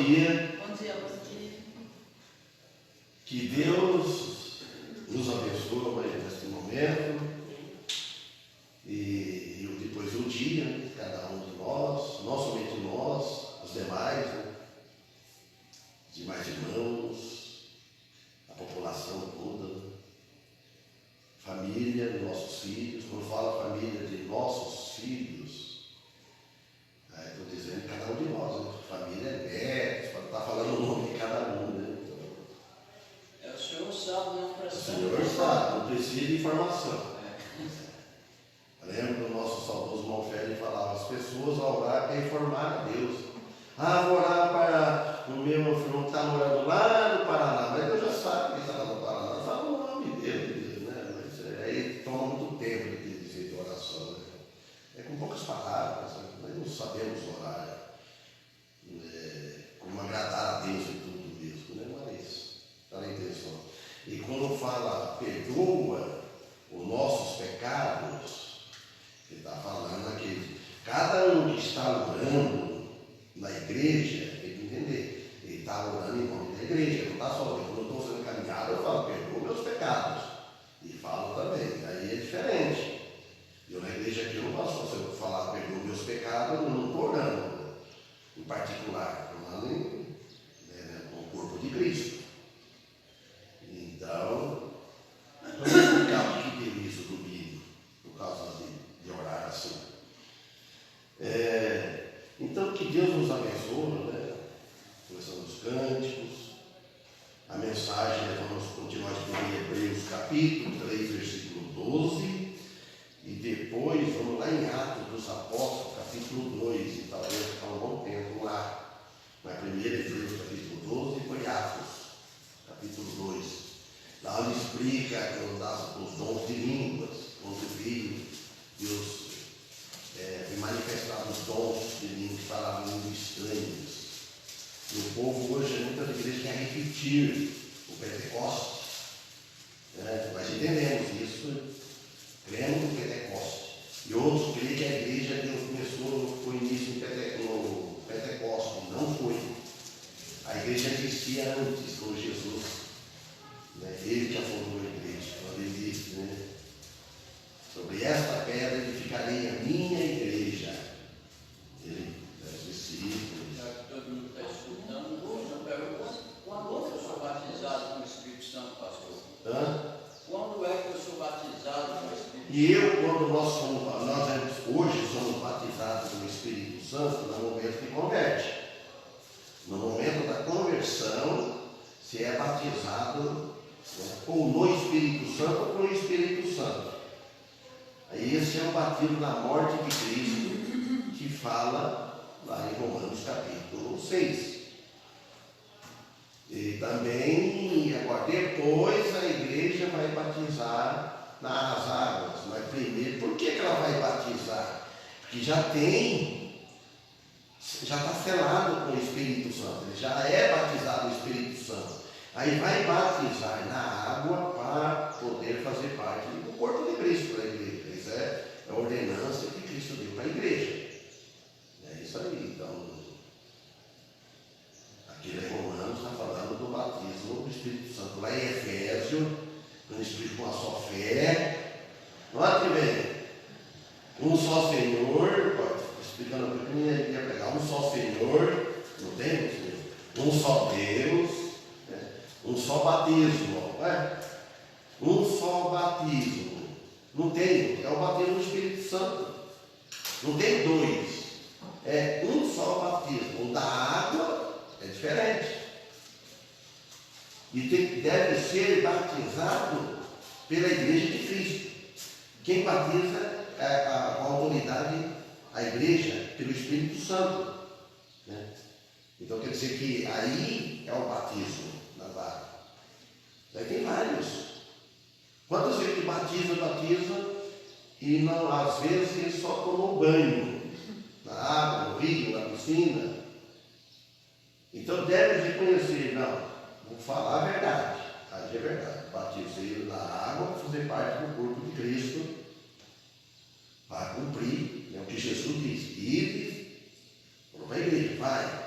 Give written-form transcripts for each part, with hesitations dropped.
dia. Bom dia, bom dia. Que Deus nos abençoe mais nesse momento e depois do dia, cada um de nós, não somente nós, os demais, os demais irmãos, a população toda, família, nossos filhos. Quando fala família de nossos filhos, estou dizendo cada um de nós, né? Família é netos, para estar falando o nome de cada um, né? O senhor sabe, não precisa. O senhor sabe, não precisa de informação. Lembro do nosso saudoso irmão Félix falava, as pessoas ao orar para informar a Deus. Vou orar para o meu irmão que está morando lá no Paraná, mas Deus já sabe que está lá no Paraná, fala o nome dele, né? Mas aí toma muito tempo de dizer de oração, né? É com poucas palavras, né? Nós não sabemos orar como agradar a Deus e tudo mesmo, né? Mas está na intenção. E quando fala perdoa os nossos pecados, ele está falando aqui, cada um que está orando na igreja tem que entender, ele está orando em nome da igreja, ele não está só orando. Quando eu estou sendo caminhado, eu falo, perdoa meus pecados, e falo também, aí é diferente. Eu na igreja aqui eu não posso falar, perdoa meus pecados, eu não estou orando em particular, estou orando no corpo de Cristo. Então, vamos explicar o que tem isso domingo, por causa de orar assim. Então, que Deus nos abençoe, né? Começando os cânticos, a mensagem, vamos continuar estudando Hebreus capítulo 3, versículo 12, e depois vamos lá em Atos dos Apóstolos, capítulo 2, e talvez ficar um bom tempo lá. Mas primeiro Hebreus capítulo 12 e depois Atos, capítulo 2. Lá onde explica os dons de línguas, quando veio Deus manifestar os dons de línguas, falavam línguas estranhas. E o povo hoje, muitas igrejas querem repetir o Pentecostes. Nós entendemos isso, cremos no Pentecostes. E outros creem que a igreja Deus começou com o início no Pentecostes. Não foi. A igreja existia antes, com Jesus. Ele que afundou a igreja, quando ele disse, sobre esta pedra edificarei a minha igreja. Ele, os discípulos. Já que todo mundo está escutando, hoje eu pergunto, quando eu sou batizado com o Espírito Santo, pastor? Quando é que eu sou batizado com o Espírito Santo? E eu, quando nós hoje somos batizados com o Espírito Santo, no momento que converte. No momento da conversão, se é batizado ou no Espírito Santo ou com o Espírito Santo. Aí esse é o batismo da morte de Cristo, que fala lá em Romanos capítulo 6. E também, agora depois a igreja vai batizar nas águas. Mas primeiro, por que ela vai batizar? Porque já está selado com o Espírito Santo, ele já é batizado no Espírito Santo. Aí vai batizar na água para poder fazer parte do corpo de Cristo para a igreja. Isso é a ordenança que Cristo deu para a igreja. É isso aí. Então, aqui em Romanos está falando do batismo do Espírito Santo. Lá em Efésios, quando explica uma só fé. Olha que bem. Um só Senhor, explicando um pouquinho, ia pegar um só Senhor, não tem? Um só Deus. Um só batismo, um só batismo. Não tem, é o batismo do Espírito Santo. Não tem dois. É um só batismo. O da água é diferente. E deve ser batizado pela igreja de Cristo. Quem batiza é a autoridade, a igreja, pelo Espírito Santo. Então quer dizer que aí é o batismo. Aí tem vários. Quantas vezes que batiza e não, às vezes ele só tomou banho na água, no rio, na piscina. Então deve reconhecer, não, vou falar a verdade. Aí é verdade. Batizei na água para fazer parte do corpo de Cristo, para cumprir o que Jesus disse. Ide, falou para a igreja, vai.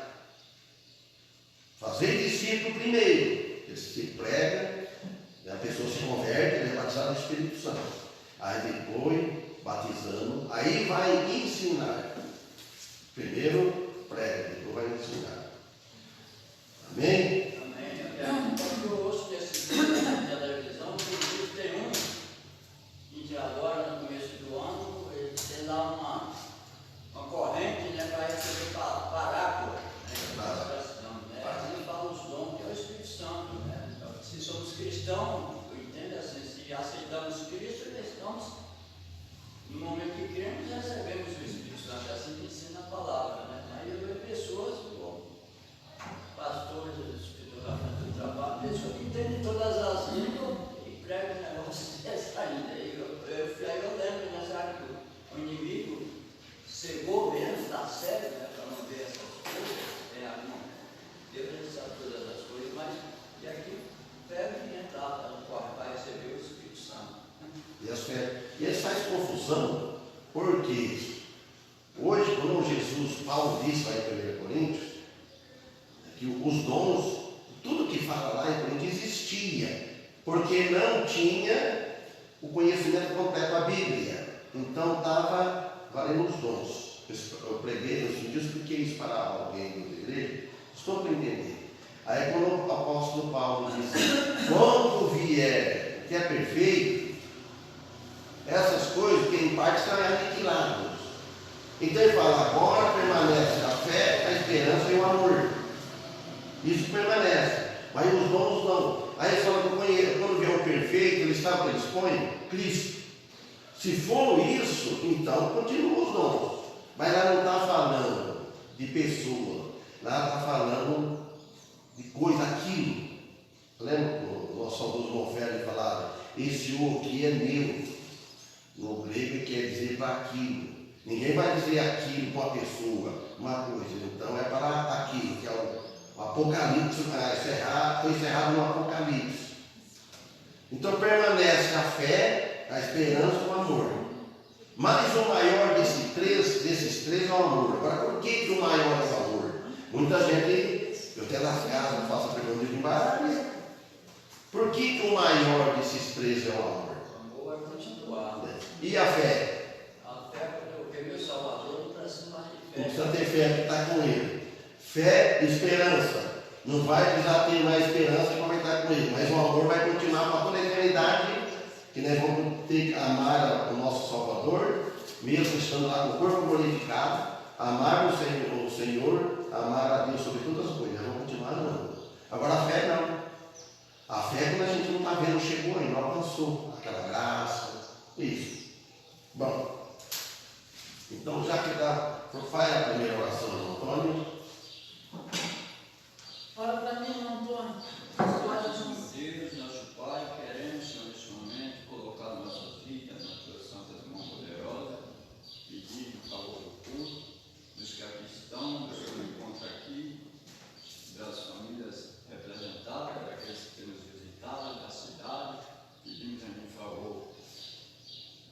Aí depois, batizando, aí vai ensinar. Primeiro prega, depois vai ensinar. Amém? Amém. Quando eu ouço desse vídeo na televisão, tem um que agora, no começo do ano, ele tem lá uma corrente, né, para receber parábola, né? Ele fala os dons, que é o Espírito Santo, né? Se somos cristãos, entende assim, se aceitamos Cristo, estamos, no momento que cremos, recebemos o Espírito Santo, é assim que ensina a palavra, né? Aí eu vejo pessoas, pastores do trabalho, pessoas que entendem todas as línguas e pregam negócios dessa ainda. Aí eu lembro nessa área que o inimigo cegou mesmo, está sério, né, para não ver essas coisas. Deus sabe todas as coisas, mas e aqui pega e entra no quarto para receber o Espírito Santo. E eles fazem confusão, porque hoje, quando Jesus, Paulo disse lá em 1 Coríntios, que os dons, tudo que fala lá em Coríntios existia, porque não tinha o conhecimento completo da Bíblia. Então estava valendo os dons. Eu preguei, eu expliquei isso para alguém da igreja, estou para entender. Aí quando o apóstolo Paulo disse, quando vier o que é perfeito, essas coisas que em parte estão aniquiladas. Então ele fala, agora permanece a fé, a esperança e o amor. Isso permanece, mas os dons não. Aí ele fala que quando vier o perfeito, ele está para dispõe Cristo. Se for isso, então continua os dons. Mas lá não está falando de pessoa, lá está falando de coisa, aquilo. Lembra que o nosso saudoso Monferno falava, esse o aqui é meu. No grego quer dizer para aquilo. Ninguém vai dizer aquilo para uma pessoa, uma coisa. Então é para aquilo, que é o Apocalipse, foi encerrado no Apocalipse. Então permanece a fé, a esperança e o amor. Mas o maior desses três é o amor. Agora, por que o maior é o amor? Muita gente, eu até nas casas faço a pergunta de embaralho. Por que o maior desses três é o amor? O amor vai continuar. E a fé? A fé, porque meu Salvador não precisa mais de fé. Não precisa ter fé que está com ele. Fé e esperança. Não vai precisar ter mais esperança que vai estar com ele. Mas o amor vai continuar para toda a eternidade. Que nós vamos ter que amar o nosso Salvador, mesmo estando lá com o corpo glorificado. Amar o Senhor, amar a Deus sobre todas as coisas. Nós vamos continuar amando. Agora a fé não. A fé é quando a gente não está vendo, chegou ainda, não alcançou aquela graça. Isso. Bom. Então já que dá, faz a primeira oração, Antônio. Ora para mim, Antônio. Deus, nosso Pai, queremos, Senhor, neste momento, colocar nossas vidas nas tuas santas mãos poderosas, pedir o favor do culto, dos que aqui estão, dos que encontram aqui, das famílias representadas, daqueles que nos visitaram, da cidade, pedimos também em favor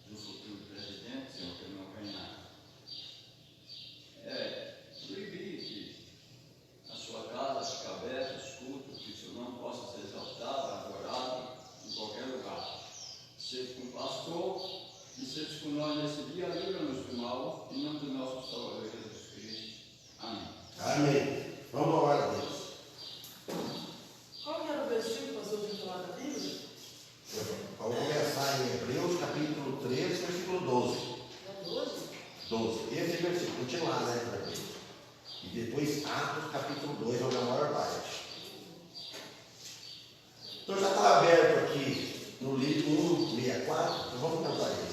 do futuro presidente, Senhor, que não venha proibir que a sua casa fique aberta, os cultos, que o Senhor não possa ser exaltado, adorado em qualquer lugar. Seja com o pastor e seja com nós nesse dia, livra-nos do mal, em nome do nosso Salvador Jesus Cristo. Amém. Amém. Vamos orar a Deus. Qual que era o versículo, pastor, de falar da Bíblia? Vamos começar em Hebreus capítulo 3, versículo 12. É 12? 12. Esse versículo, continuar, né? E depois Atos capítulo 2, onde é a maior parte. Então já está aberto aqui no livro 164, então vamos cantar ele.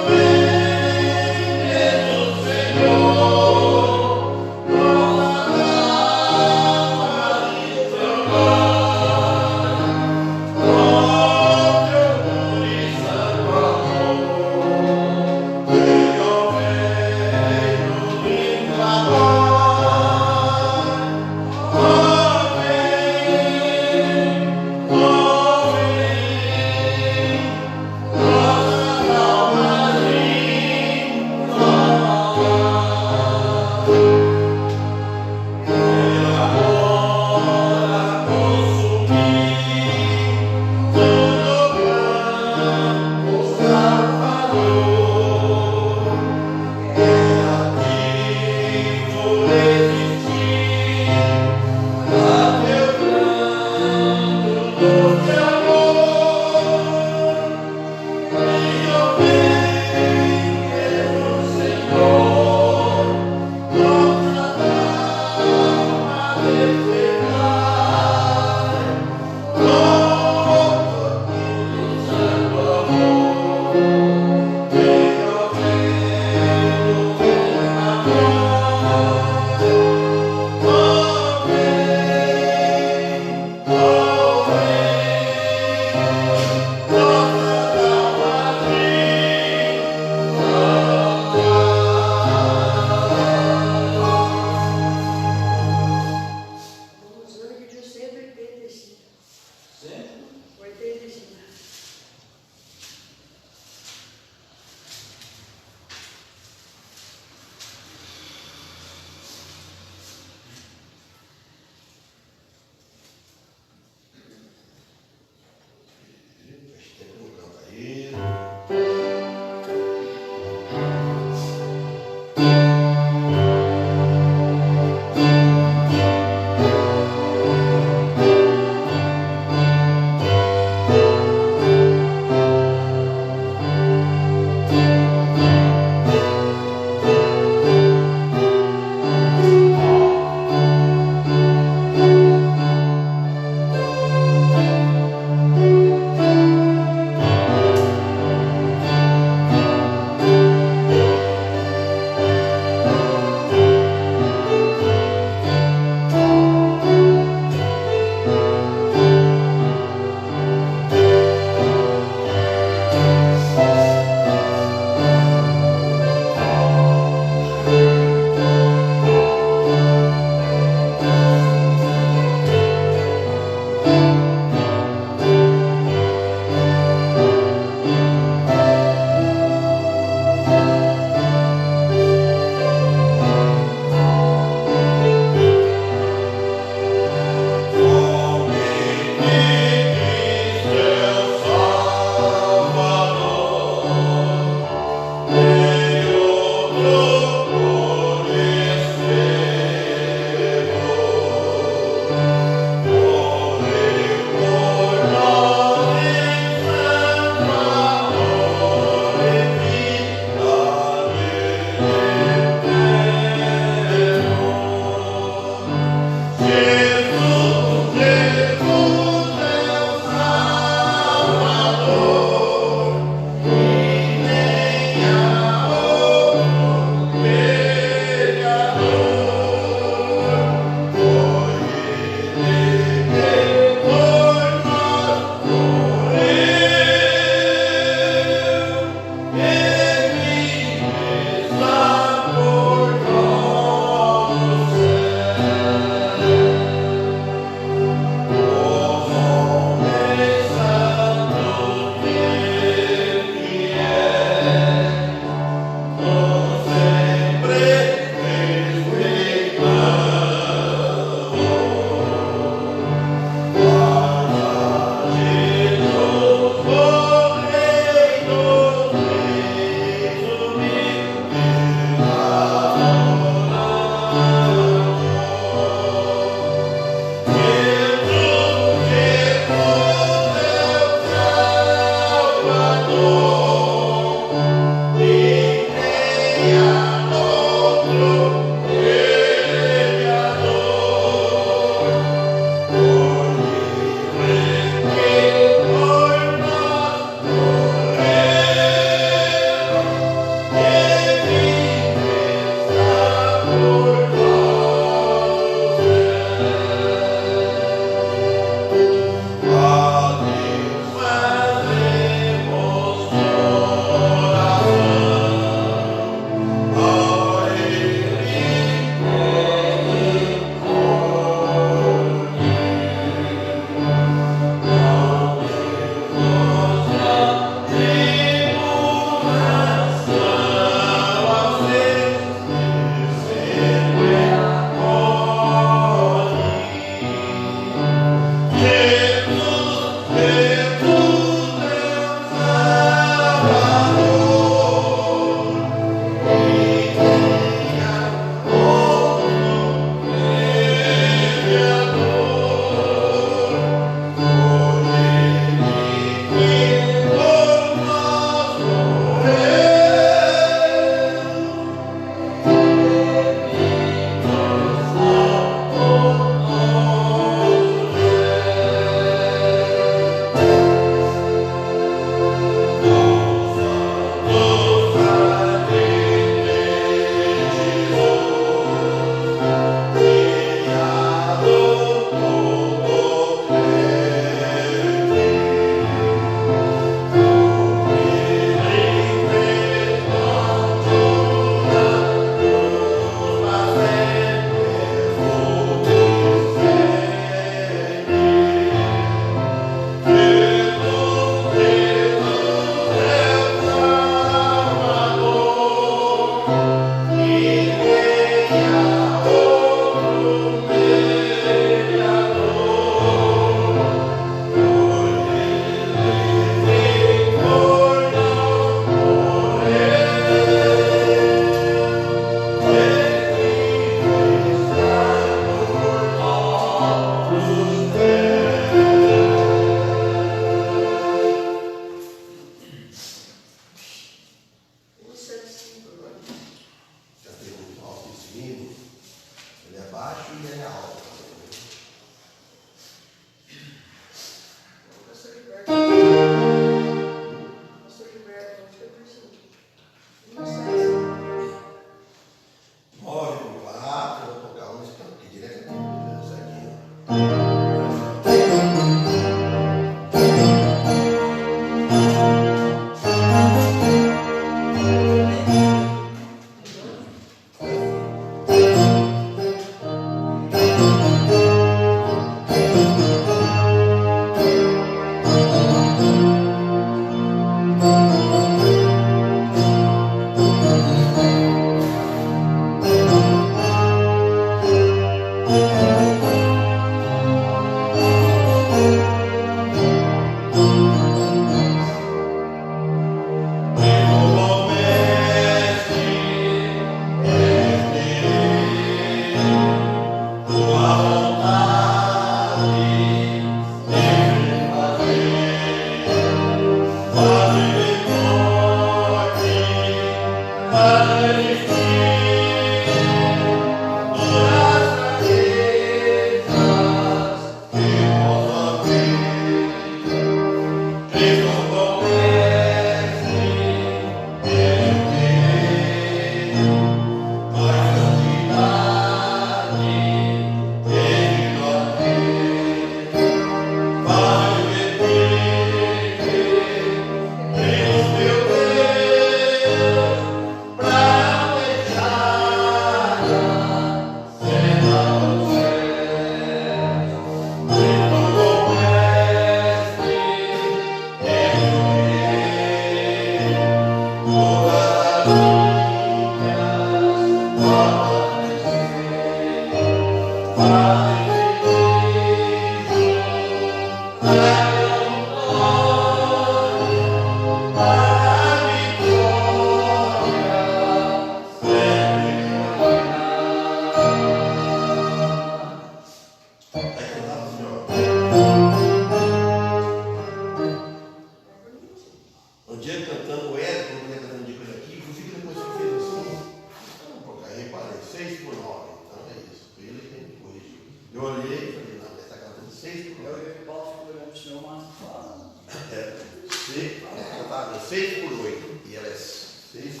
6:8. E ela é 6:9.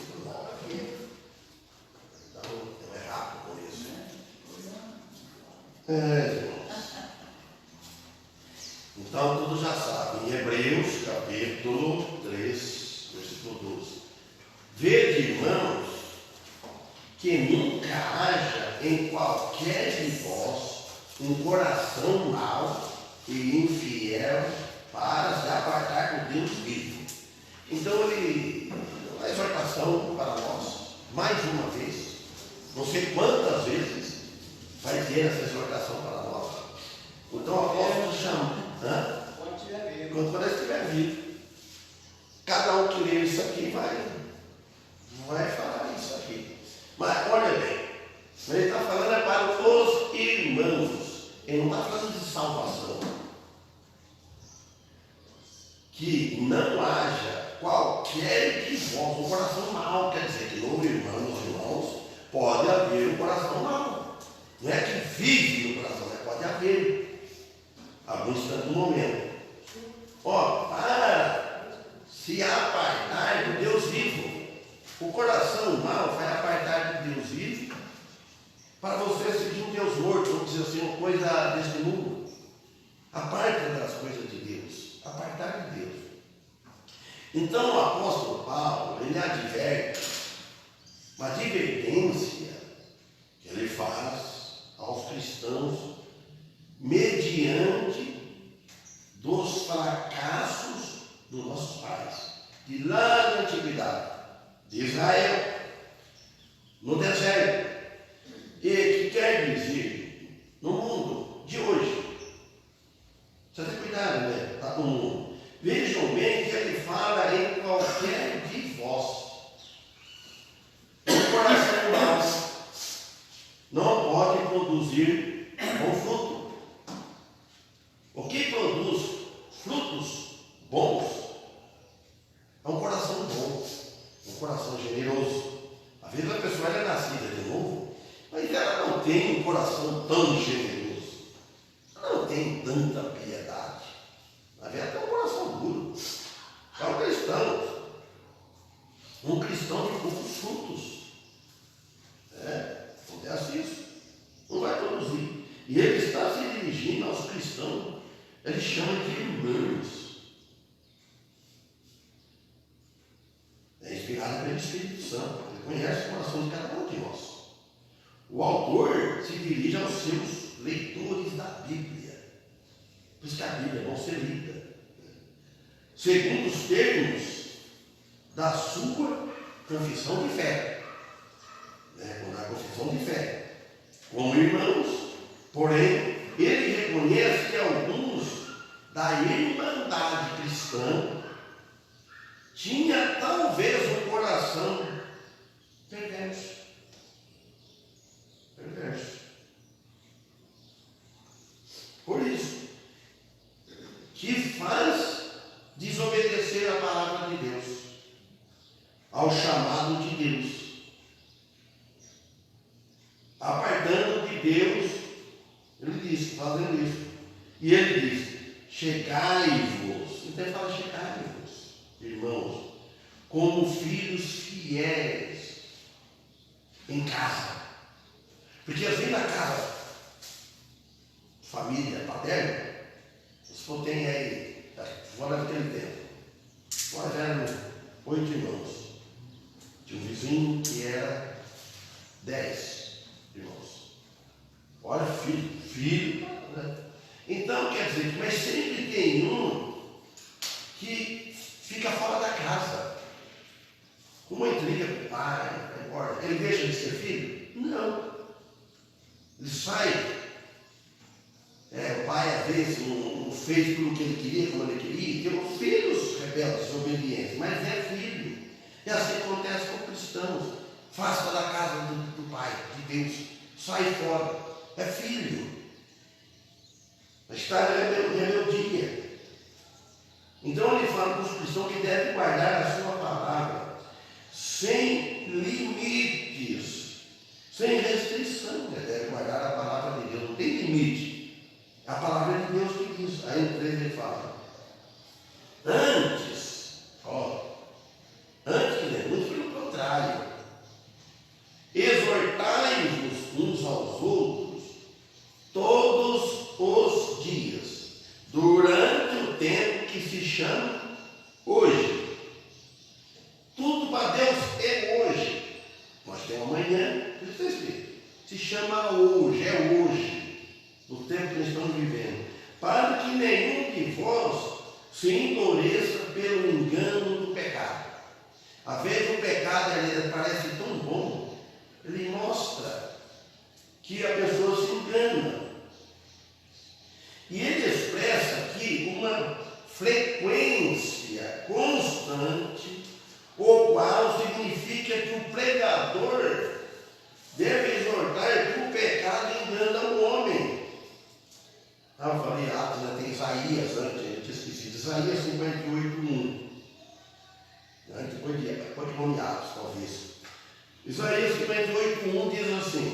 Então, é rápido com isso. Irmãos. Então, todos já sabem. Em Hebreus, capítulo 3, versículo 12. Vede, irmãos, que nunca haja em qualquer de vós um coração mau e infiel para se apartar do Deus vivo. Então ele, uma exortação para nós, mais uma vez, não sei quantas vezes vai ter essa exortação para nós. Então o apóstolo chama, quando ele estiver vivo. Cada um que lê isso aqui vai falar isso aqui. Mas olha bem, ele está falando é para os irmãos. Ele não está falando de salvação. Que não haja qualquer de vós um coração mau. Quer dizer que no irmãos, pode haver um coração mau. Não é que vive no coração, pode haver algum instante no momento. Para se apartar do Deus vivo. O coração mau vai apartar do Deus vivo para você seguir um Deus morto, vamos dizer assim, uma coisa deste mundo. Aparta das coisas de Deus, apartar de Deus. Então o apóstolo Paulo, ele adverte, uma advertência que ele faz aos cristãos mediante dos fracassos dos nossos pais, de lá da antiguidade, de Israel, no deserto, e que quer dizer, no mundo de hoje. Precisa ter cuidado, né? Está no mundo. Vejam bem que ele fala em qualquer de vós. O coração mau não pode produzir bom fruto. O que produz frutos bons é um coração bom, um coração generoso. Às vezes a pessoa é nascida de novo, mas ela não tem um coração tão generoso, ela não tem tanta piedade. Na verdade, é um coração duro. É um cristão. Um cristão de poucos frutos. Acontece isso. Não vai produzir. E ele está se dirigindo aos cristãos. Ele chama de irmãos. É inspirado pelo Espírito Santo. Ele conhece o coração de cada um de nós. O autor se dirige aos seus leitores da Bíblia. Por isso que a Bíblia é bom ser lida. Segundo os termos da sua confissão de fé. Na confissão de fé. Como irmãos, porém, ele reconhece que alguns da irmandade cristã tinha talvez um coração perverso. Por isso, que faz desobedecer a palavra de Deus, ao chamado de Deus, apartando de Deus. Ele diz, fazendo isso. E ele diz, chegai-vos. Então ele fala, chegai-vos, irmãos, como filhos fiéis em casa. Porque às vezes na casa, família paterna, se for tem aí, fora daquele tempo, nós éramos 8 irmãos. Tinha um vizinho que era 10 irmãos. Olha, filho, né? Então quer dizer, mas sempre tem um que fica fora da casa. Uma intriga com o pai, vai embora. Ele deixa de ser filho? Não. Ele sai. O pai às vezes não fez tudo o que ele queria, como ele queria. Tem os filhos rebeldes, desobedientes, mas é filho. E assim acontece com cristãos. Afasta da casa do pai, de Deus. Sai fora. É filho. Está em rebeldia. Então ele fala para os cristãos que devem guardar a sua palavra sem limites, sem restrição. Ele deve guardar a palavra de Deus. Não tem limite. A palavra de Deus que diz. Aí no 3 ele fala: antes, chama hoje, é hoje, no tempo que nós estamos vivendo, para que nenhum de vós se endureça pelo engano do pecado. Às vezes o pecado ele parece tão bom, ele mostra que a pessoa se engana. E ele expressa aqui uma frequência constante, o qual significa que o pregador deve exortar que o pecado engana o homem. Eu falei Atos, né? Tem Isaías antes, eu tinha esquecido. Isaías 58:1. Pode pôr em Atos, talvez. Isaías 58:1 diz assim: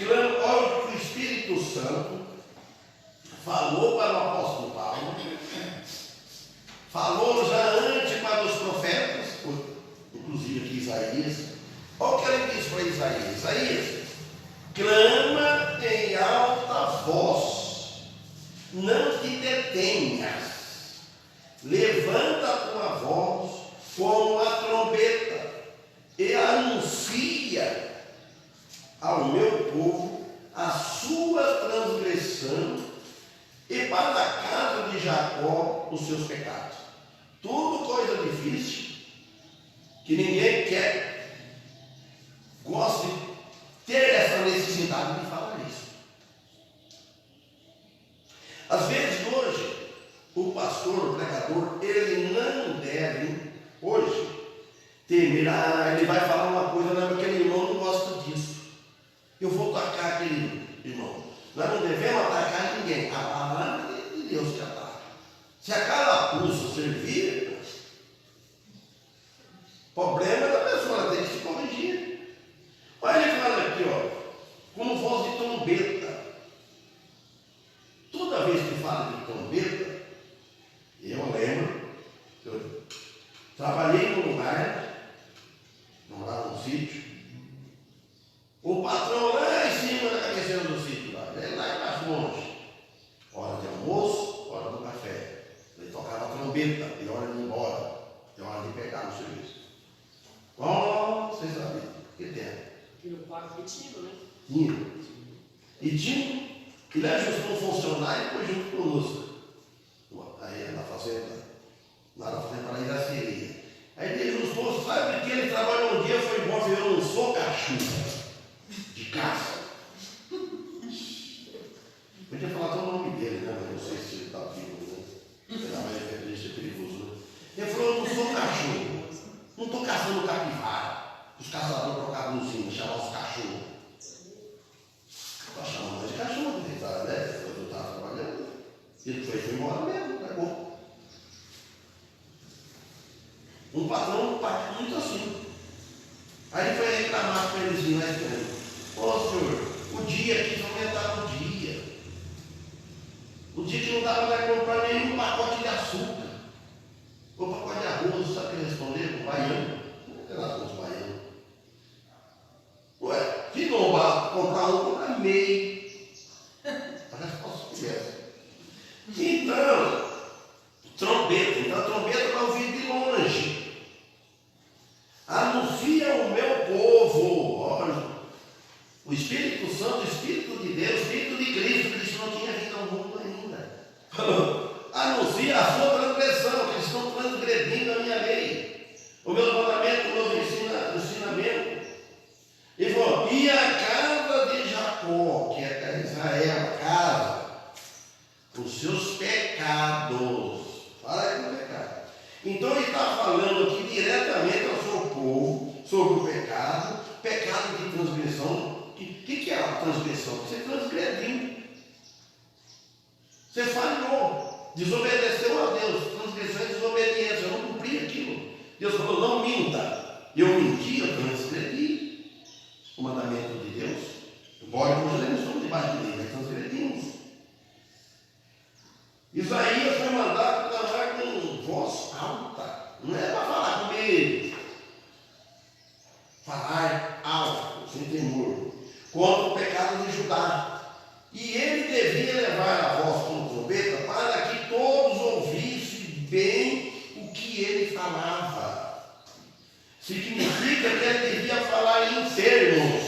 olha que o Espírito Santo falou para o apóstolo Paulo, falou já antes para os profetas, inclusive aqui Isaías. Olha o que ele diz para Isaías: Isaías, clama em alta voz, não te detenhas, levanta a tua voz como a trombeta e anuncia ao meu povo a sua transgressão e para a casa de Jacó os seus pecados. Tudo coisa difícil, que ninguém quer, gosta de ter essa necessidade de falar isso. Às vezes hoje, o pastor, o pregador, ele não deve, hoje, temer, ele vai falar uma coisa, não, aquele irmão não gosta disso, eu vou atacar aquele irmão. Nós não devemos atacar ninguém, a palavra de Deus que ataca. Se a carapuça servir, o problema é da pessoa, ela tem que se corrigir. Olha, ele fala aqui, como voz de trombeta. Toda vez que fala de trombeta, eu lembro, eu trabalhei num lugar, morava num sítio, o patrão lá em cima da cabeceira do sítio, lá embaixo longe, hora de almoço, hora do café, ele tocava a trombeta, e hora de ir embora, e hora de pegar no serviço. Vocês sabem o que tem? E no parque tinha, né? Tinha. E tinha, e lá ajustou um funcionário e depois junto conosco. Aí na fazenda, lá na fazenda para Iraceria. Aí ele ajustou, sabe que ele trabalhou um dia, foi embora, virou um socachuva de caça. Podia falar até o nome dele, né? Mas não sei se ele está vivo, né? Mas é perigoso, né? Ele falou: eu não sou cachorro, não estou caçando capivara. Os caçadores trocavam luzinha, chamavam os cachorros. Estou chamando de cachorro, né? Eu estava trabalhando. Ele foi embora mesmo, acabou. Um patrão parte muito assim. Aí ele foi reclamar com eles lá dizendo: ô senhor, o dia aqui não aumentava o dia. O dia que não dava para comprar nenhum pacote de açúcar. Ou pacote de arroz, sabe o que ele respondeu? O baiano. Não tem nada com os baianos. Ué, se não vai comprar um, compra meio. A resposta foi essa. Então, trombeta. A trombeta vai ouvir de longe. Anuncia o meu povo. Olha, o Espírito Santo, o Espírito de Deus, o Espírito de Cristo, que eles não tinham vindo ao mundo ainda. Anuncia a sua transgressão, que eles estão transgredindo a minha lei, o meu mandamento, o meu ensinamento. Ele falou: e a casa de Jacó, que é Israel, a casa, os seus pecados. Fala aí do pecado. Então ele está falando aqui diretamente ao seu povo sobre o pecado de transgressão. O que é a transgressão? Você transgrediu. Você falhou, desobedeceu a Deus. Transgressão é desobediência. Eu não cumpri aquilo. Deus falou: não minta. Eu menti, eu transgredi o mandamento de Deus. Embora nós não estamos debaixo de lei, mas transgredimos. Isaías foi mandado clamar com voz alta. Não é para falar com medo. Falar alto, sem temor, contra o pecado de Judá. E ele devia levar a voz com trombeta para que todos ouvissem bem o que ele falava. Significa que ele devia falar em termos,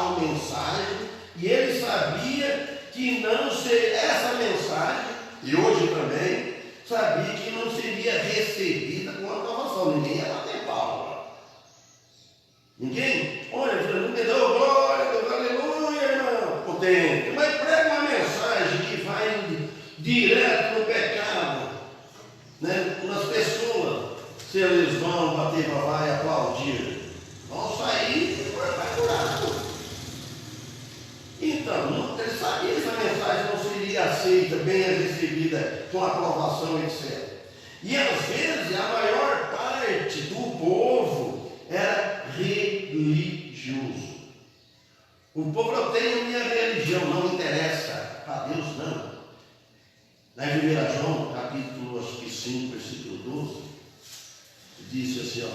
uma mensagem, e ele sabia que não seria essa mensagem, e hoje também, sabia que não seria recebida com aprovação. Ninguém ia bater palma. Ninguém? Olha, não me deu glória, Deus, aleluia, irmão, potente. Mas prega uma mensagem que vai direto no pecado, né? Nas pessoas, se eles vão bater babá e aplaudir, vão sair e vai curado. Então, ele sabia que essa mensagem não seria aceita, bem recebida, com aprovação, etc. E às vezes a maior parte do povo era religioso. O povo não tem a minha religião, não interessa. A Deus não. Na 1 João, capítulo acho que 5, versículo 12, diz assim, ó,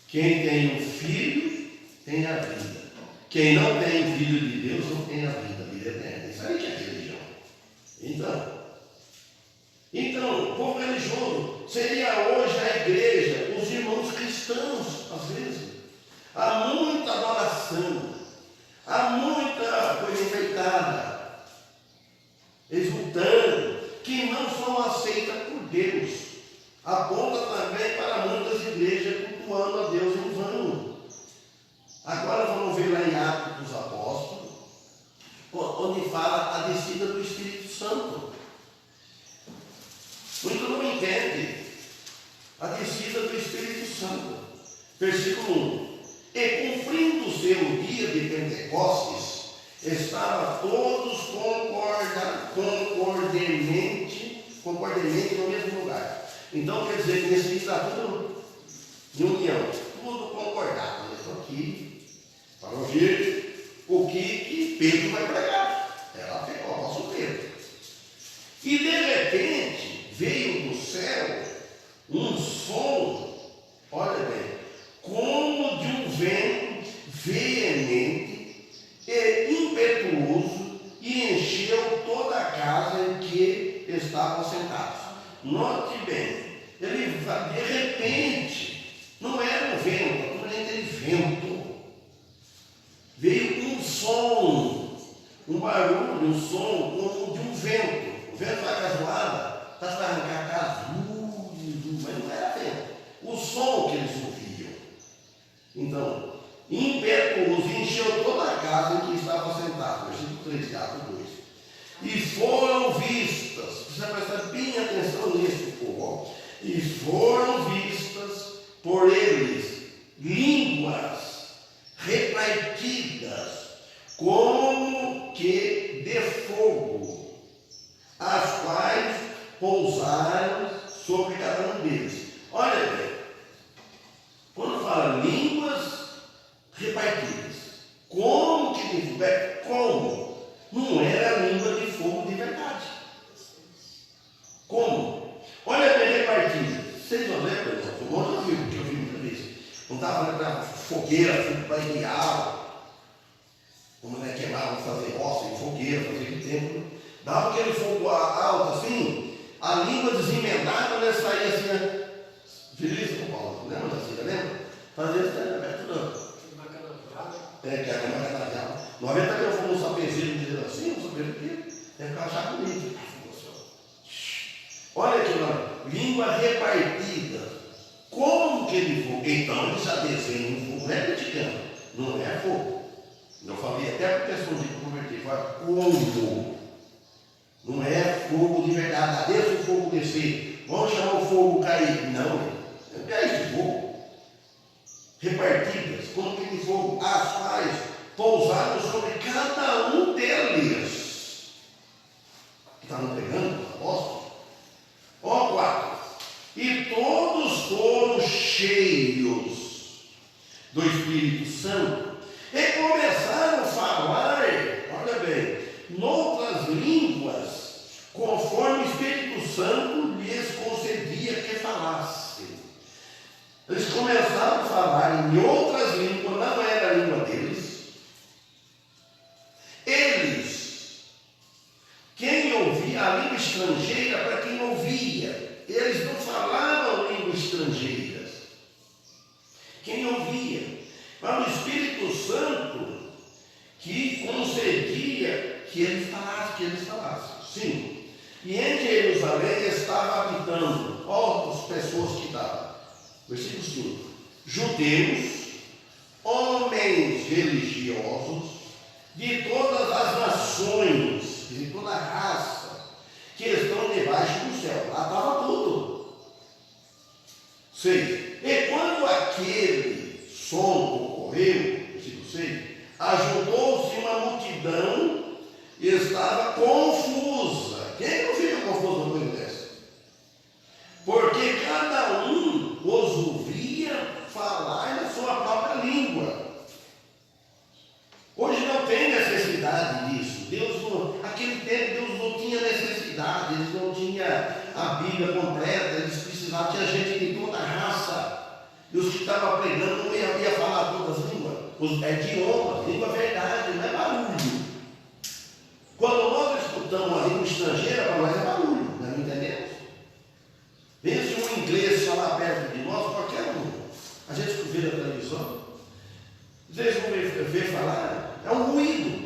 quem tem um filho tem a vida. Quem não tem filho de Deus não tem a vida eterna. Isso aí que é religião. Então, o povo religioso seria hoje a igreja, os irmãos cristãos, às vezes. Há muita adoração, há muita coisa enfeitada, exultando, que não são aceitas por Deus. Aponta também para muitas igrejas cultuando a Deus em vão. Agora vamos ver lá em Atos dos Apóstolos, onde fala a descida do Espírito Santo. Muito não entende a descida do Espírito Santo. Versículo 1. E cumprindo-se o dia de Pentecostes, estavam todos concordemente no mesmo lugar. Então quer dizer que nesse dia está tudo em união, tudo concordado. Eu estou aqui para ouvir o que Pedro vai pregar. Ela pegou o nosso Pedro. E de repente veio do céu um som, olha bem, como de um vento veemente e impetuoso, e encheu toda a casa em que estavam sentados. Note bem, ele de repente, não era um vento, não era aquele vento, veio um som, um barulho, um som como de um vento. O vento vai gasoada, está para arrancar a casa, mas não era vento. O som que eles ouviam. Então, impetuoso, encheu toda a casa em que estava sentado. Versículo 3, capítulo 2. E foram vistas, precisa prestar bem atenção nisso, povo. E foram vistas por eles línguas repartidas, como que de fogo, as quais pousaram sobre cada um deles. Olha bem, quando fala línguas repartidas, como que de fogo? Como? Não era língua de fogo de verdade. Como? Olha bem repartida. Vocês não lembram? O monte eu vi, porque eu vi muita vez. Não estava na fogueira, fogo para ideal. Como né, queimavam, fazer roça em fogueira, fazer templo. Dava aquele fogo alto assim, a língua desemendada, né, saía assim, né? Feliz com Paulo, lembra da filha, lembra? Fazia isso, né? Tudo. É, que era uma catavela. Não havia também um sapezinho dizendo assim, um sapezinho aqui, tem que achar bonito. Olha aqui, olha, língua repartida. Como que ele fogo? Então ele já desenha um fogo, não é criticando, não é fogo. Eu falei até para a pessoa que converter, fala como? Não é fogo de verdade, deixa o fogo descer, vamos chamar o fogo cair. Não é esse fogo. Repartidas, como que de fogo, as quais pousaram sobre cada um deles. Estavam pegando os apóstolos? Ó, 4. E todos foram cheios do Espírito Santo e começaram a falar, olha bem, noutras línguas, conforme o Espírito Santo lhes concedia que falassem. Eles começaram a falar em outras línguas, não era a língua deles. Eles, quem ouvia a língua estrangeira, para quem ouvia, eles não falavam línguas estrangeiras. Quem ouvia, mas o Espírito Santo que concedia que eles falassem. 5. E em Jerusalém estava habitando, olha as pessoas que estavam. Versículo 5. Judeus, homens religiosos, de todas as nações, de toda a raça, que estão debaixo do céu. Lá estava tudo. 6. E quando aquele som ocorreu, versículo 6, ajuntou-se uma multidão e estava confusa. Quem não fica confuso com coisa dessa? Porque cada um os ouvia falar na sua própria língua. Hoje não tem necessidade disso. Naquele tempo Deus não tinha necessidade, eles não tinham a Bíblia completa, eles precisavam, tinha gente de toda a raça. E os que estavam pregando não ia falar todas as línguas. É idioma, língua verdade, não é barulho. Quando nós escutamos uma língua estrangeira, para nós é barulho, nós não entendemos. Pense um inglês falar perto de nós, qualquer um. A gente vê na televisão, às vezes vão ver falar, é um ruído,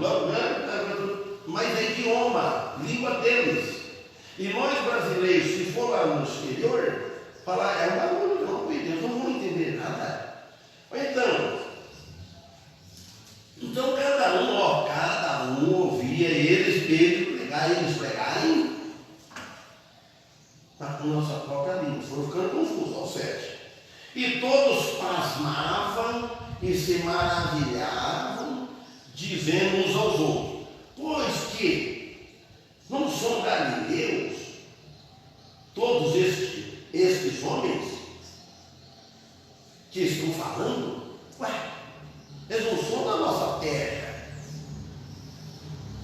mas é idioma, língua deles. E nós brasileiros, se for lá no exterior, falar é um barulho, não, eles não vão entender nada. Então cada um ouvia eles pregarem na nossa própria língua. Foram ficando confusos, ao 7. E todos pasmavam e se maravilhavam, dizendo uns aos outros: pois que não são galileus todos estes homens que estão falando? Ué, eles não são da nossa terra.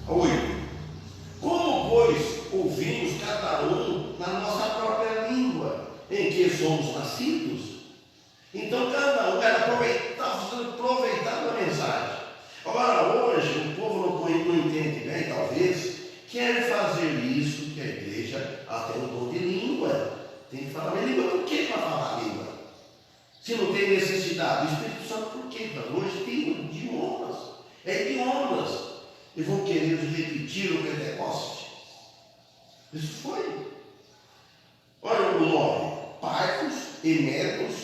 8. Como, pois, ouvimos cada um na nossa própria língua em que somos nascidos? Então cada um era aproveitado a mensagem. Agora hoje o povo não entende bem, talvez, quer fazer isso, que a igreja tem um dom de língua. Tem que falar, mas língua por que para falar a língua? Se não tem necessidade, o Espírito Santo por quê? Hoje tem idiomas, idiomas. E vão querer repetir o Pentecoste. Isso foi. Olha o 9. Partos e medos,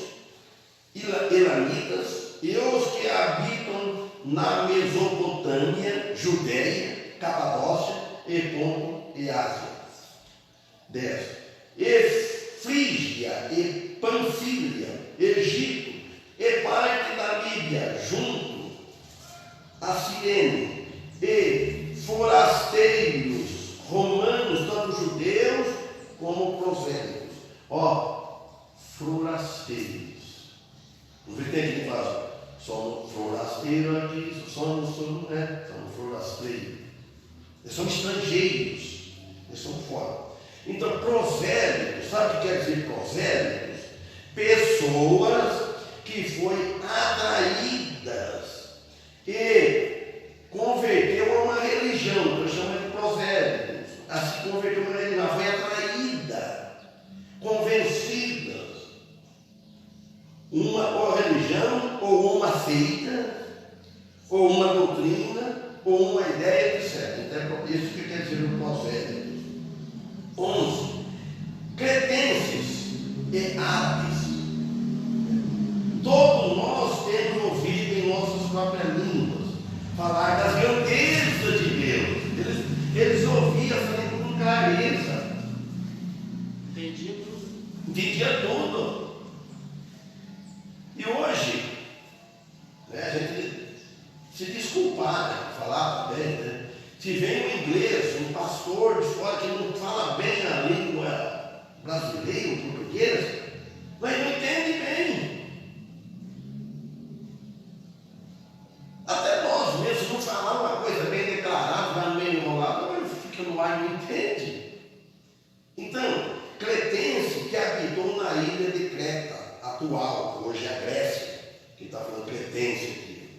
elamitas e os que habitam na Mesopotâmia, Judéia, Capadócia, e Ponto e Ásia. 10. E Frígia e Panfília, Egito e parte da Líbia, junto a Cirene, e forasteiros romanos, tanto judeus como prosélitos. Forasteiros. Não tem quem fala, somos forasteiros aqui, somos forasteiros. Eles são estrangeiros, eles são fora. Então, prosélitos, sabe o que quer dizer prosélitos? Pessoas que foram atraídas e converteu a uma religião, que eu chamo de prosélitos. Se converteu a uma religião, foi atraída, convencida. Uma religião, ou uma seita, ou uma doutrina, ou uma ideia, etc. Então, isso que quer dizer o prosélitos. 11. Cretenses e árabes. Todos nós temos ouvido em nossas próprias línguas falar das grandezas de Deus. Eles ouviam falando com clareza. Entendia tudo. E hoje, a gente se desculpar, falar bem, se vem um inglês, um pastor de fora que não fala bem a língua brasileira, portuguesa, mas não entende bem. Até nós mesmos não falar uma coisa bem declarada, vai meio enrolado, mas fica no ar e não entende. Então, cretense que habitou na ilha de Creta, atual, hoje é a Grécia, que está falando cretense aqui.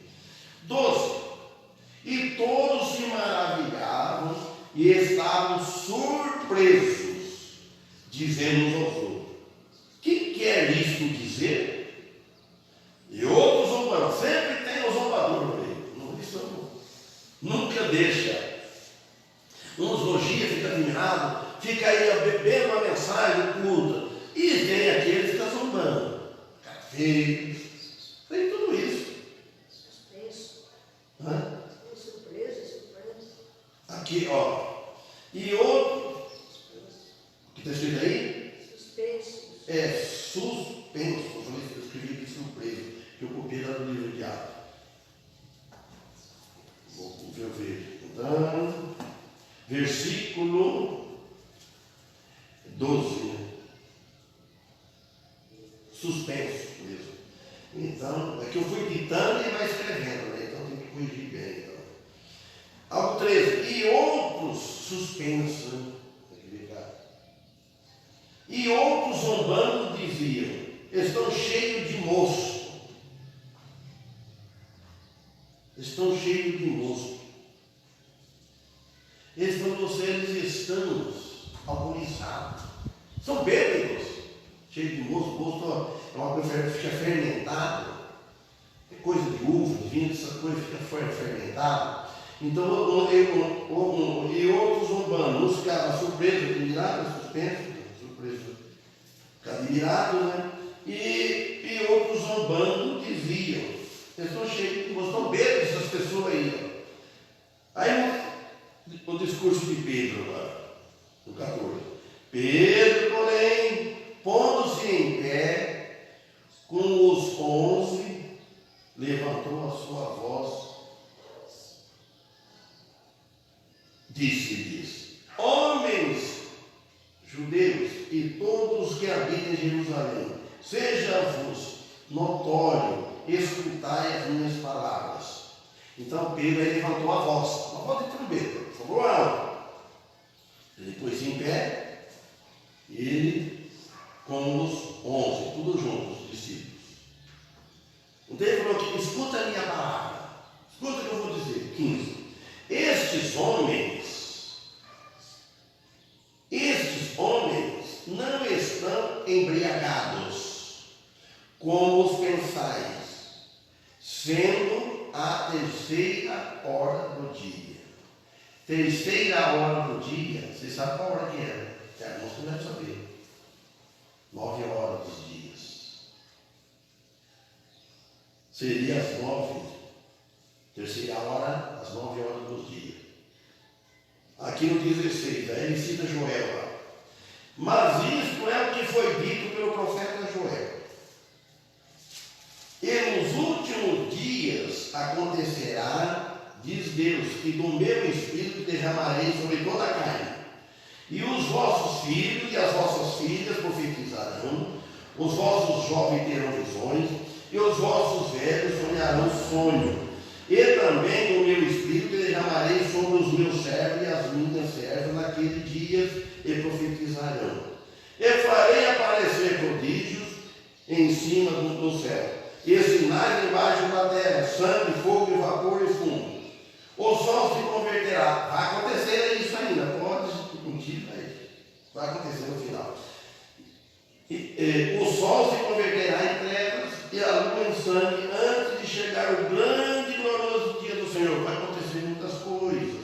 12. E todos se maravilhavam e estavam surpresos, dizendo uns aos outros: que quer isto dizer? E outros zombaram, sempre tem o zombador no meio. Não, isso não. deixa. Uns elogiam, fica admirado, fica aí bebendo uma mensagem culta. E tem aqueles que estão zombando. Cara feio. Tem tudo isso. Suspenso. Hã? Surpresa. Aqui, ó. E outro. O que está escrito aí? Suspenso. É suspenso. Eu escrevi aqui surpresa. Que eu copiei lá do livro de Atos. Vou ver. Então, versículo 12. Suspenso mesmo. Então, é que eu fui ditando e vai escrevendo, né? Então tem que corrigir bem. Então. Ao 13. E outros suspensos. Né? Tem que ligar. E outros zombando diziam: estão cheios de moço. Estão cheios de moço. Eles falam: eles estão alcoolizados. São bêbados. Cheios de moço. Moço é uma coisa que fica fermentada. É coisa de uva, de vinho, essa coisa fica fermentada. Então, e outros zombando. Uns ficavam surpresos, admirados, suspensos, surpresos, ficavam admirados, né? E outros zombando diziam: eles estão cheios de moço, estão bêbados essas pessoas aí. Ó. Aí o discurso de Pedro, lá, no 14. Pedro, porém, pondo-se em pé, com os 11, levantou a sua voz, disse-lhes: homens judeus e todos que habitam em Jerusalém, seja-vos notório, escutai as minhas palavras. Então Pedro aí levantou a voz, uma voz de trombeta, sobrou alto. Ele pôs-se em pé, ele com os 11, todos juntos, os discípulos. Então ele falou que escuta a minha palavra, escuta o que eu vou dizer. 15. Estes homens não estão embriagados, como os pensais, sendo a terceira hora do dia. Terceira hora do dia, você sabe qual hora que era? É, nós não devemos saber. 9 horas dos dias. Seria às 9. Terceira hora, às 9 horas dos dias. Aqui no 16, aí ele cita Joel lá. Mas isto é o que foi dito pelo profeta Joel. E nos últimos dias acontecerá, diz Deus, que do meu espírito derramarei sobre toda a carne. E os vossos filhos e as vossas filhas profetizarão, os vossos jovens terão visões, e os vossos velhos sonharão sonho. E também o meu espírito derramarei sobre os meus servos e as minhas servas naqueles dias, e profetizarão. E farei aparecer prodígios em cima do céu, e sinais embaixo da terra, sangue, fogo, e vapor e fumo. O sol se converterá. Vai acontecer isso ainda, pode discutir aí. Vai acontecer no final. O sol se converterá em trevas e a lua em sangue antes de chegar o grande e glorioso dia do Senhor. Vai acontecer muitas coisas.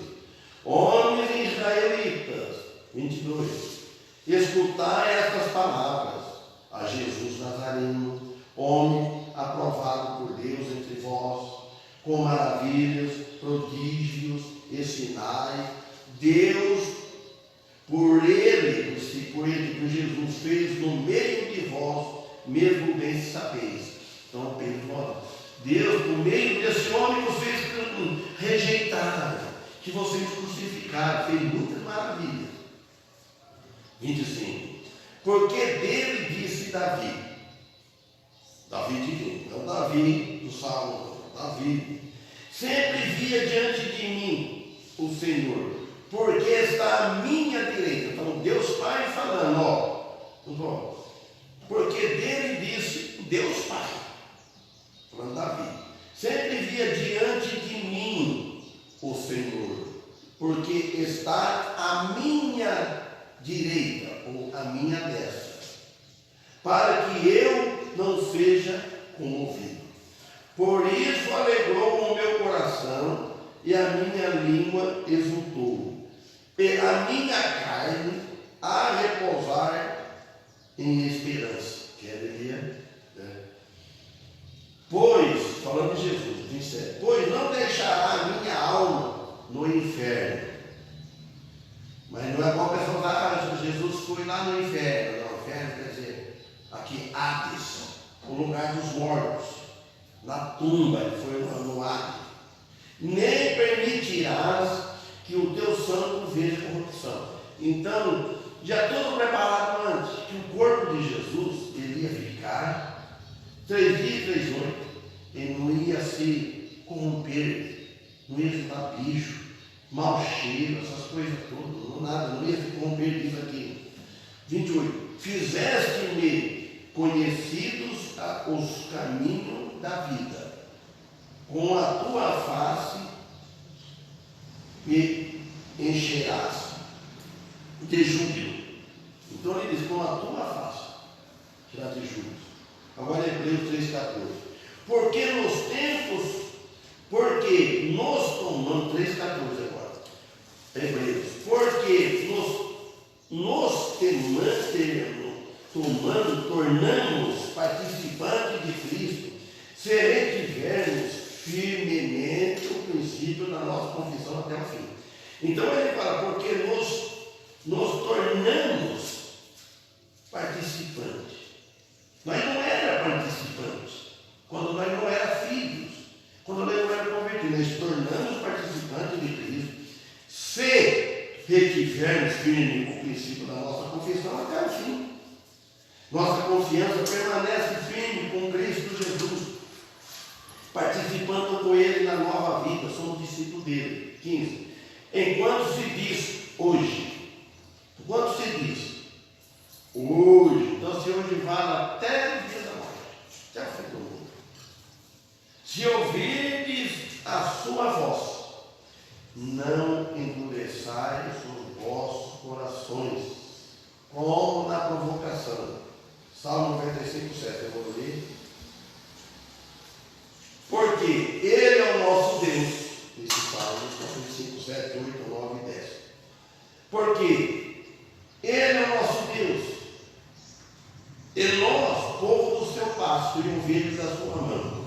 Homens israelitas, 22. Escutai estas palavras a Jesus Nazareno, homem aprovado por Deus entre vós, com maravilhas, prodígios e sinais. Deus, por Jesus, fez no meio de vós, mesmo bem sabeis. Então Pedro fala: Deus, por meio desse homem, vos fez rejeitar, que vocês crucificaram, fez muitas maravilhas. 25. Porque dele disse Davi divino, não Davi do Salmo, Davi: sempre via diante de mim o Senhor, porque está à minha direita. Então Deus Pai falando, ó, porque dele disse Deus Pai, falando Davi: sempre via diante de mim o Senhor, porque está à minha direita, ou à minha destra, para que eu não seja comovido. Por isso alegrou o meu coração, e a minha língua lá no inferno. Não, inferno quer dizer aqui Hades, o lugar dos mortos, na tumba, ele foi no Hades. Nem permitirás que o teu santo veja corrupção. Então, já tudo preparado antes, que o corpo de Jesus, ele ia ficar 3 dias e 3 noites, ele não ia se corromper, não ia se dar bicho, mau cheiro, essas coisas todas, não nada, não ia se corromper disso aqui. 28. Fizeste-me conhecidos os caminhos da vida, com a tua face me encherás de júbilo. Então ele diz, com a tua face será de júbilo. Agora Hebreus 3,14. Porque nos tomamos, 3,14 agora, Hebreus, porque tornamos participantes de Cristo, se retivermos firmemente o princípio da nossa confissão até o fim. Então ele fala, porque nos tornamos participantes. Nós não éramos participantes quando nós não éramos filhos, quando nós não éramos convertidos. Nós tornamos participantes de Cristo, se retivermos firme o princípio da nossa confissão até o fim. Nossa confiança permanece firme com Cristo Jesus, participando com Ele na nova vida, somos discípulos dele. 15. Enquanto se diz hoje, então se hoje vale até o dia da morte, até o fim do mundo. Se ouvirdes a sua voz, não endureçais os vossos corações, como na provocação. Salmo 95,7, eu vou ler. Porque Ele é o nosso Deus. Esse Salmo 95,7, 8, 9 e 10. Porque Ele é o nosso Deus. E nós, povo do seu pasto, e ovelhas da sua mão.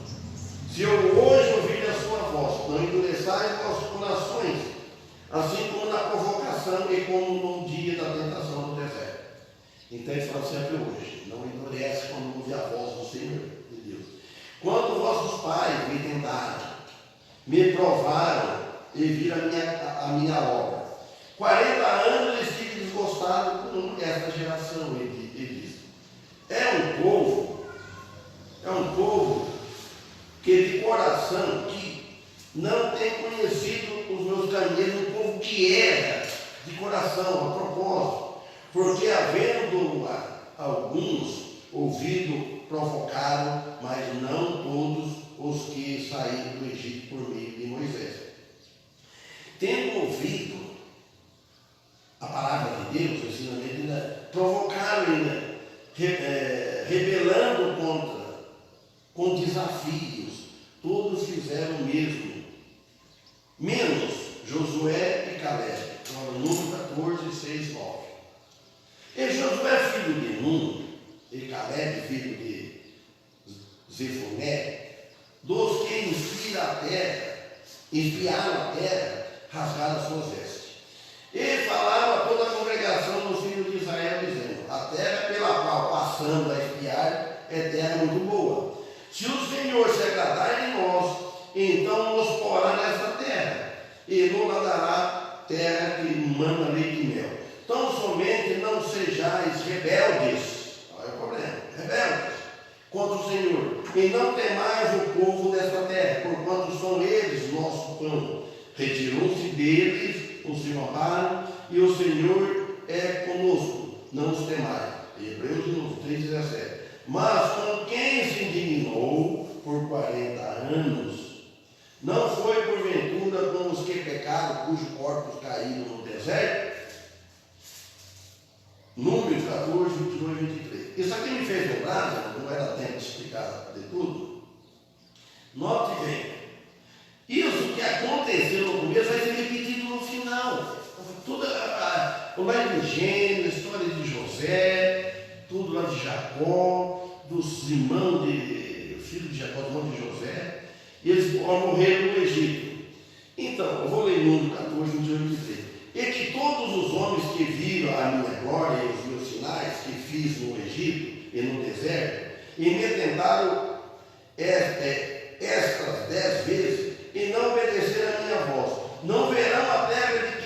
Se eu hoje ouvir a sua voz, não endureçais vossos corações, assim como na provocação e como no dia da tentação no deserto. Então ele fala sempre hoje, não endurece quando ouve a voz do Senhor, de Deus. Quando vossos pais me tentaram, me provaram e viram a minha obra. 40 anos estive desgostado com esta geração, ele diz. É um povo que de coração, que não tem conhecido os meus caminhos, um povo que erra de coração, a propósito. Porque havendo alguns ouvido, provocaram, mas não todos os que saíram do Egito por meio de Moisés. Tendo ouvido a palavra de Deus, o ensinamento, ainda provocaram ainda, rebelando com desafios, todos fizeram o mesmo, menos Josué e Caleb. Número 14, 6, 9. E Josué, filho de Nun, e Caleb, filho de Zefoné, dos que espiaram a terra, rasgaram as suas vestes. E falaram a toda a congregação dos filhos de Israel, dizendo: a terra pela qual passando a espiar é terra muito boa. Se o Senhor se agradar de nós, então nos porá nessa terra, e nos dará terra que manda leite e mel. Tão somente não sejais rebeldes, olha o problema, rebeldes contra o Senhor, e não temais o povo desta terra, porquanto são eles nosso pão. Retirou-se deles, os roubaram, e o Senhor é conosco, não os temais. Hebreus 3,17. Mas com quem se indignou por 40 anos, não foi porventura com os que pecaram, cujos corpos caíram no deserto? Números 14, 22 e 23. Isso aqui me fez lembrar, não era tempo de explicar de tudo. Note bem, isso que aconteceu no começo vai ser repetido no final. Toda lá de Gênesis, a história de José, tudo lá de Jacó, dos irmãos filhos de Jacó, irmãos de José, e eles morreram no Egito. Então, eu vou ler número 14, 22 e 23. E que todos os homens que viram a minha glória e os meus sinais fiz no Egito e no deserto, e me tentaram estas 10 vezes, e não obedeceram a minha voz. Não verão a terra de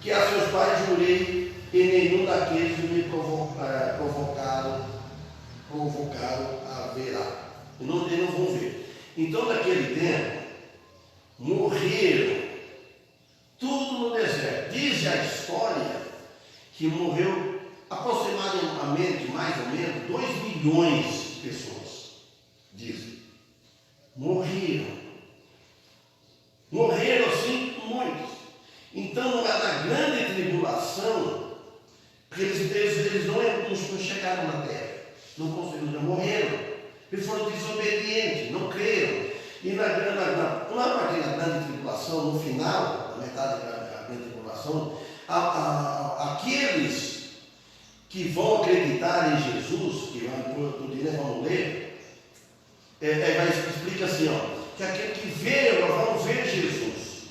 que a seus pais jurei, e nenhum daqueles me provocaram a verá. E não vão ver. Então, naquele tempo, morreram tudo no deserto. Diz a história que morreu aproximadamente, mais ou menos, 2 milhões de pessoas. Dizem. Morreram assim muitos. Então, na grande tribulação, eles não chegaram na terra. Não conseguiram, morreram. Eles foram desobedientes, não creram. E na parte da grande tribulação, no final, na metade da grande tribulação, aqueles que vão acreditar em Jesus, que vamos ler, explica assim, que aqueles que vão ver Jesus,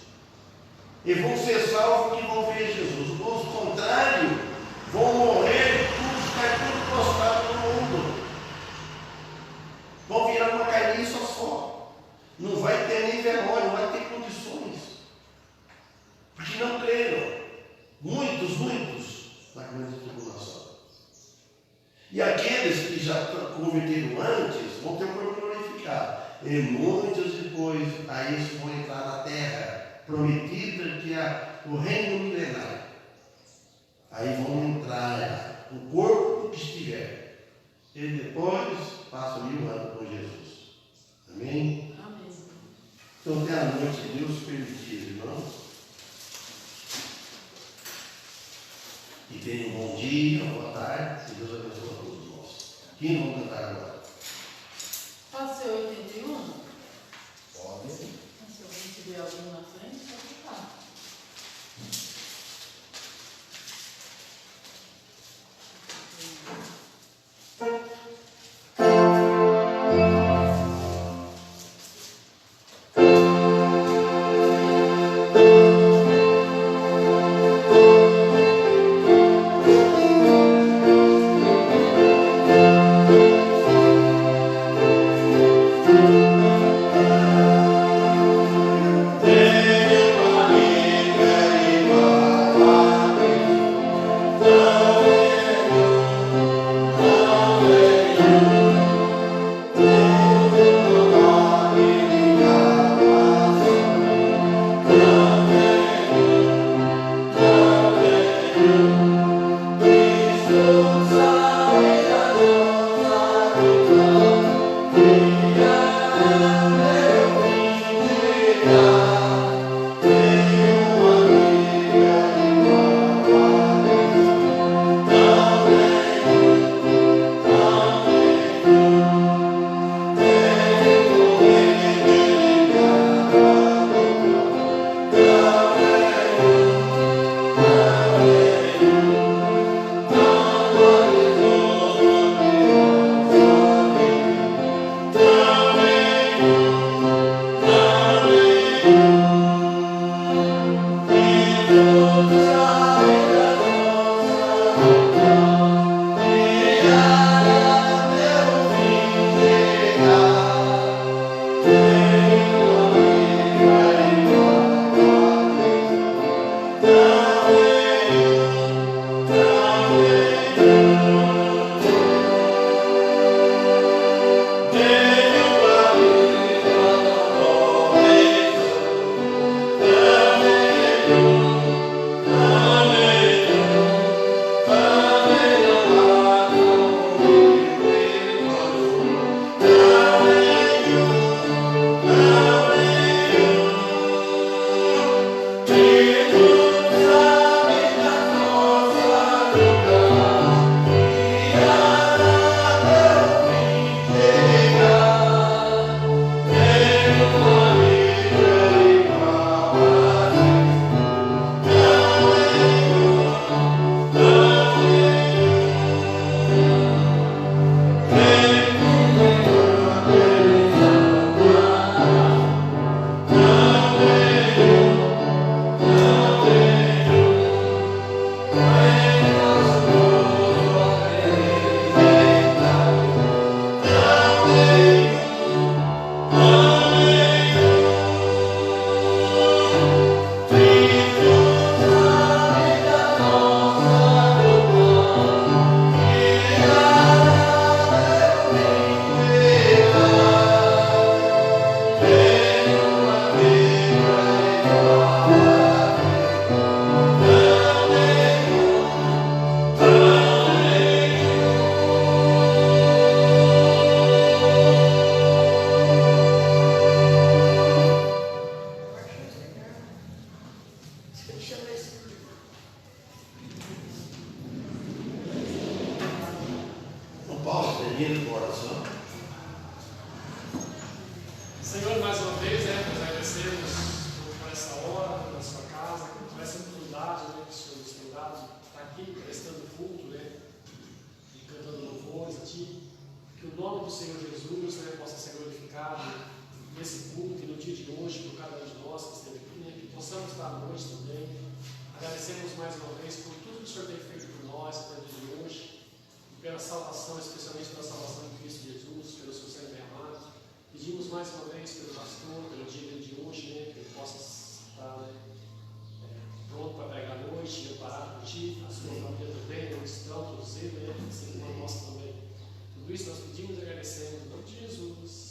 e vão ser salvos que vão ver Jesus. Os contrários vão morrer, tudo prostrado no mundo. Vão virar uma carniça só. Não vai ter nem vergonha, não vai ter condições. Porque não creram. Muitos na grande tribulação. E aqueles que já converteram antes vão ter o corpo glorificado. E muitos depois, aí eles vão entrar na terra prometida, que é o reino milenário. Aí vão entrar o corpo que estiver. E depois passa 1000 anos com Jesus. Amém? Amém. Então, até a noite, Deus permitir, irmãos. E tenham um bom dia, uma boa tarde. Que Deus abençoe a todos nós. Quem vão cantar agora? Pode ser 81? Pode. Se alguém tiver algum na frente, pode ficar. Maria. aqui prestando culto, né? E cantando louvores a Ti. Que o nome do Senhor Jesus, né, possa ser glorificado nesse culto e no dia de hoje por cada um de nós que esteve aqui, né? Que possamos estar à noite também. Agradecemos mais uma vez por tudo que o Senhor tem feito por nós até o dia de hoje. E pela salvação, especialmente pela salvação de Cristo Jesus, pelo seu sangue derramado. Pedimos mais uma vez pelo pastor, pelo dia de hoje, né? Que ele possa estar, né, pronto para pregar à noite, preparado por Ti, a sua família também, onde estão todos eles, né? Assim como a nossa também. Tudo isso nós pedimos e agradecemos em nome de Jesus.